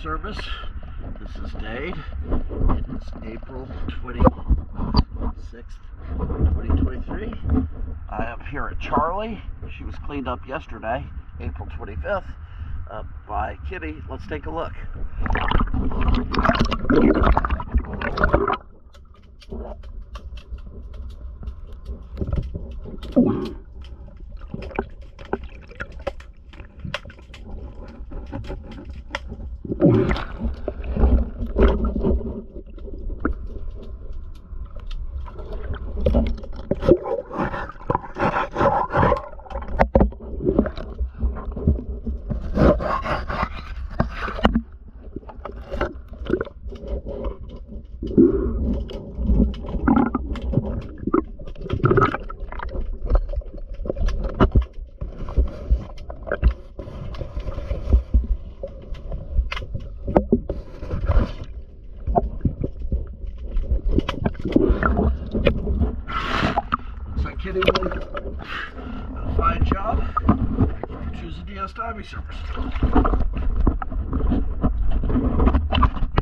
service. This is Dade. It is April 26th, 2023. I am here at Charlie. She was cleaned up yesterday, April 25th, by Kitty. Let's take a look. Kitty did a fine job. Choose a DS diving service.